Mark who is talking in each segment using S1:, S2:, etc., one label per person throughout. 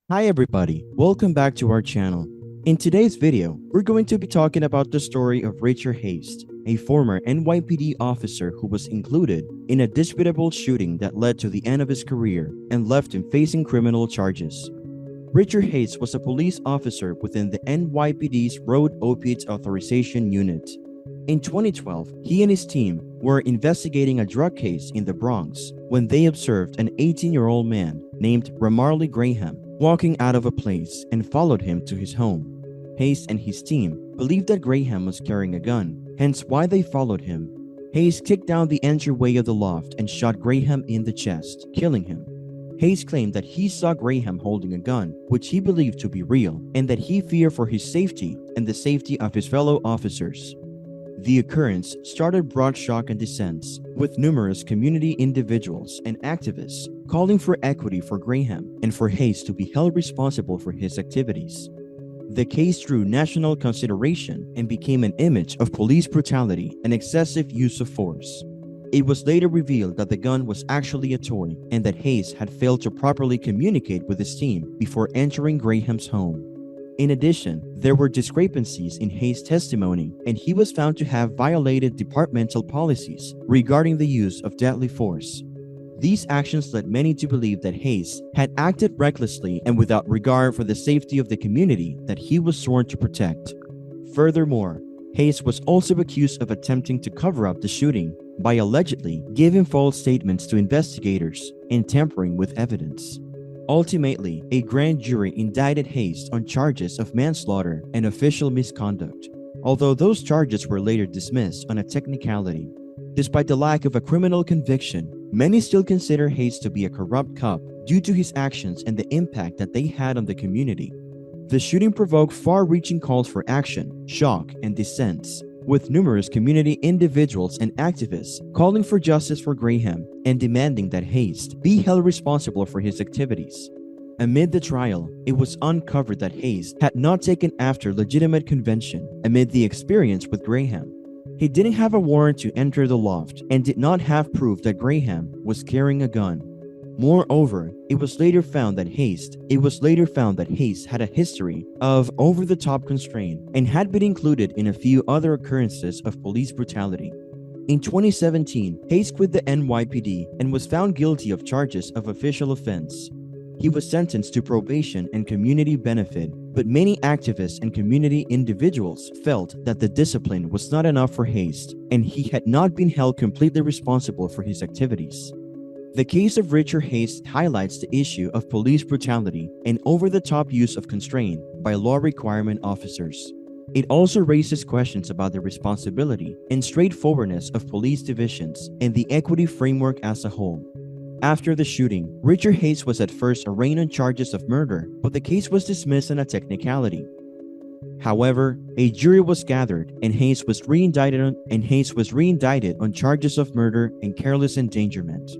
S1: Hi everybody, welcome back to our channel. In today's video, we're going to be talking about the story of Richard Hayes, a former NYPD officer who was included in a disputable shooting that led to the end of his career and left him facing criminal charges. Richard Hayes was a police officer within the NYPD's Road Opiates Authorization Unit. In 2012, he and his team were investigating a drug case in the Bronx when they observed an 18-year-old man named Ramarley Graham walking out of a place and followed him to his home. Hayes and his team believed that Graham was carrying a gun, hence why they followed him. Hayes kicked down the entryway of the loft and shot Graham in the chest, killing him. Hayes claimed that he saw Graham holding a gun, which he believed to be real, and that he feared for his safety and the safety of his fellow officers. The occurrence started broad shock and dissent, with numerous community individuals and activists calling for equity for Graham and for Hayes to be held responsible for his activities. The case drew national consideration and became an image of police brutality and excessive use of force. It was later revealed that the gun was actually a toy and that Hayes had failed to properly communicate with his team before entering Graham's home. In addition, there were discrepancies in Hayes' testimony, and he was found to have violated departmental policies regarding the use of deadly force. These actions led many to believe that Hayes had acted recklessly and without regard for the safety of the community that he was sworn to protect. Furthermore, Hayes was also accused of attempting to cover up the shooting by allegedly giving false statements to investigators and tampering with evidence. Ultimately, a grand jury indicted Hayes on charges of manslaughter and official misconduct, although those charges were later dismissed on a technicality. Despite the lack of a criminal conviction, many still consider Hayes to be a corrupt cop due to his actions and the impact that they had on the community. The shooting provoked far-reaching calls for action, shock, and dissent, with numerous community individuals and activists calling for justice for Graham and demanding that Hayes be held responsible for his activities. Amid the trial, it was uncovered that Hayes had not taken after legitimate convention amid the experience with Graham. He didn't have a warrant to enter the loft and did not have proof that Graham was carrying a gun. Moreover, it was later found that Hayes had a history of over-the-top constraint and had been included in a few other occurrences of police brutality. In 2017, Hayes quit the NYPD and was found guilty of charges of official offense. He was sentenced to probation and community benefit, but many activists and community individuals felt that the discipline was not enough for Hayes, and he had not been held completely responsible for his activities. The case of Richard Hayes highlights the issue of police brutality and over-the-top use of constraint by law requirement officers. It also raises questions about the responsibility and straightforwardness of police divisions and the equity framework as a whole. After the shooting, Richard Hayes was at first arraigned on charges of murder, but the case was dismissed on a technicality. However, a jury was gathered and Hayes was reindicted on charges of murder and careless endangerment.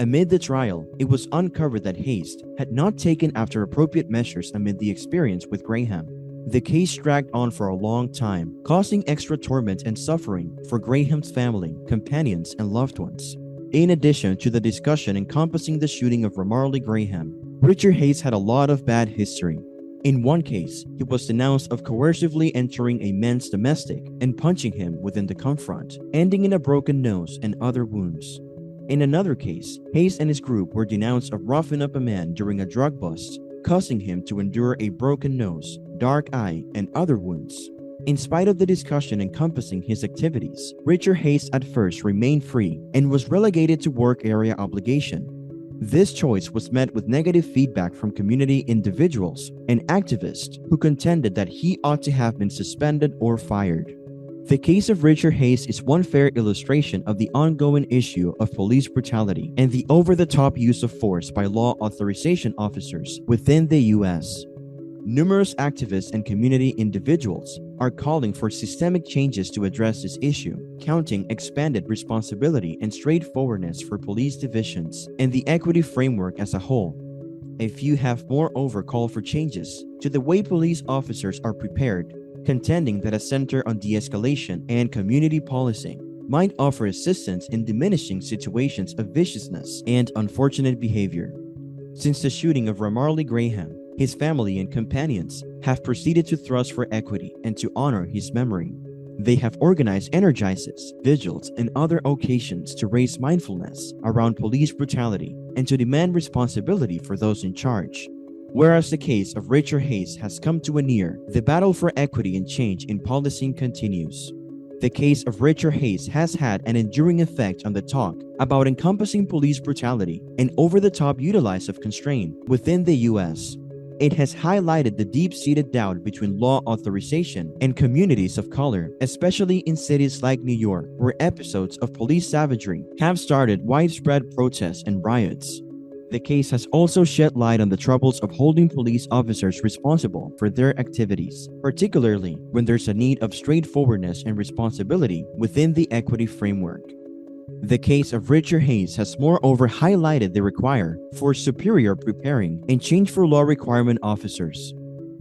S1: Amid the trial, it was uncovered that Hayes had not taken after appropriate measures amid the experience with Graham. The case dragged on for a long time, causing extra torment and suffering for Graham's family, companions, and loved ones. In addition to the discussion encompassing the shooting of Ramarley Graham, Richard Hayes had a lot of bad history. In one case, he was denounced of coercively entering a men's domestic and punching him within the confront, ending in a broken nose and other wounds. In another case, Hayes and his group were denounced of roughing up a man during a drug bust, causing him to endure a broken nose, dark eye, and other wounds. In spite of the discussion encompassing his activities, Richard Hayes at first remained free and was relegated to work area obligation. This choice was met with negative feedback from community individuals and activists who contended that he ought to have been suspended or fired. The case of Richard Hayes is one fair illustration of the ongoing issue of police brutality and the over-the-top use of force by law authorization officers within the U.S. Numerous activists and community individuals are calling for systemic changes to address this issue, counting expanded responsibility and straightforwardness for police divisions and the equity framework as a whole. A few have moreover called for changes to the way police officers are prepared, contending that a center on de-escalation and community policing might offer assistance in diminishing situations of viciousness and unfortunate behavior. Since the shooting of Ramarley Graham, His family and companions have proceeded to thrust for equity and to honor his memory. They have organized energizes, vigils, and other occasions to raise mindfulness around police brutality and to demand responsibility for those in charge. Whereas the case of Richard Hayes has come to an end, the battle for equity and change in policing continues. The case of Richard Hayes has had an enduring effect on the talk about encompassing police brutality and over-the-top utilize of constraint within the U.S. It has highlighted the deep-seated doubt between law authorization and communities of color, especially in cities like New York, where episodes of police savagery have started widespread protests and riots. The case has also shed light on the troubles of holding police officers responsible for their activities, particularly when there's a need of straightforwardness and responsibility within the equity framework. The case of Richard Hayes has moreover highlighted the requirement for superior preparing and change for law requirement officers.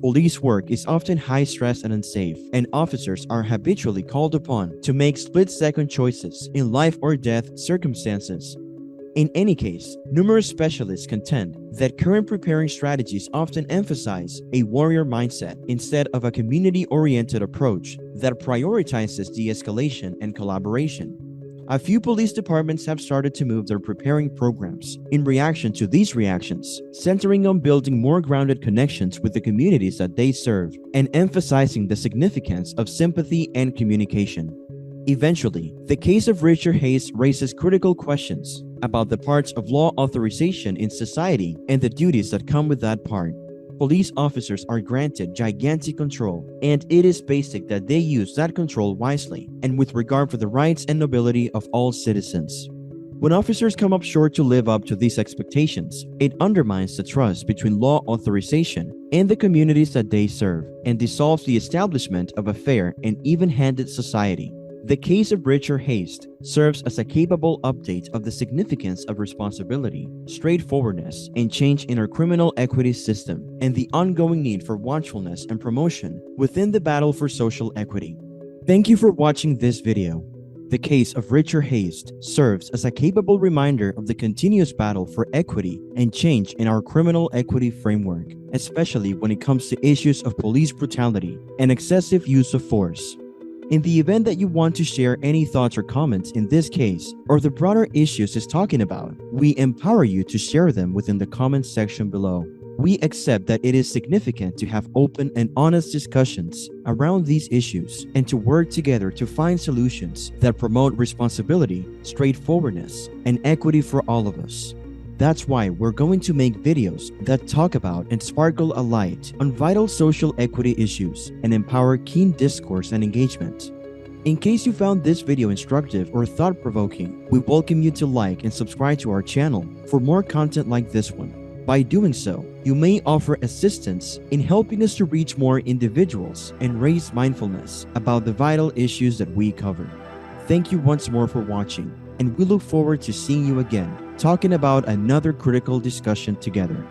S1: Police work is often high stress and unsafe, and officers are habitually called upon to make split-second choices in life or death circumstances. In any case, numerous specialists contend that current preparing strategies often emphasize a warrior mindset instead of a community-oriented approach that prioritizes de-escalation and collaboration. A few police departments have started to move their preparing programs in reaction to these reactions, centering on building more grounded connections with the communities that they serve and emphasizing the significance of sympathy and communication. Eventually, the case of Richard Hayes raises critical questions about the parts of law authorization in society and the duties that come with that part. Police officers are granted gigantic control, and it is basic that they use that control wisely and with regard for the rights and nobility of all citizens. When officers come up short to live up to these expectations, it undermines the trust between law authorization and the communities that they serve and dissolves the establishment of a fair and even-handed society. The case of Richard Hayes serves as a capable update of the significance of responsibility, straightforwardness, and change in our criminal equity system, and the ongoing need for watchfulness and promotion within the battle for social equity. Thank you for watching this video. The case of Richard Hayes serves as a capable reminder of the continuous battle for equity and change in our criminal equity framework, especially when it comes to issues of police brutality and excessive use of force. In the event that you want to share any thoughts or comments in this case or the broader issues it's talking about, we empower you to share them within the comments section below. We accept that it is significant to have open and honest discussions around these issues and to work together to find solutions that promote responsibility, straightforwardness, and equity for all of us. That's why we're going to make videos that talk about and sparkle a light on vital social equity issues and empower keen discourse and engagement. In case you found this video instructive or thought-provoking, we welcome you to like and subscribe to our channel for more content like this one. By doing so, you may offer assistance in helping us to reach more individuals and raise mindfulness about the vital issues that we cover. Thank you once more for watching, and we look forward to seeing you again, talking about another critical discussion together.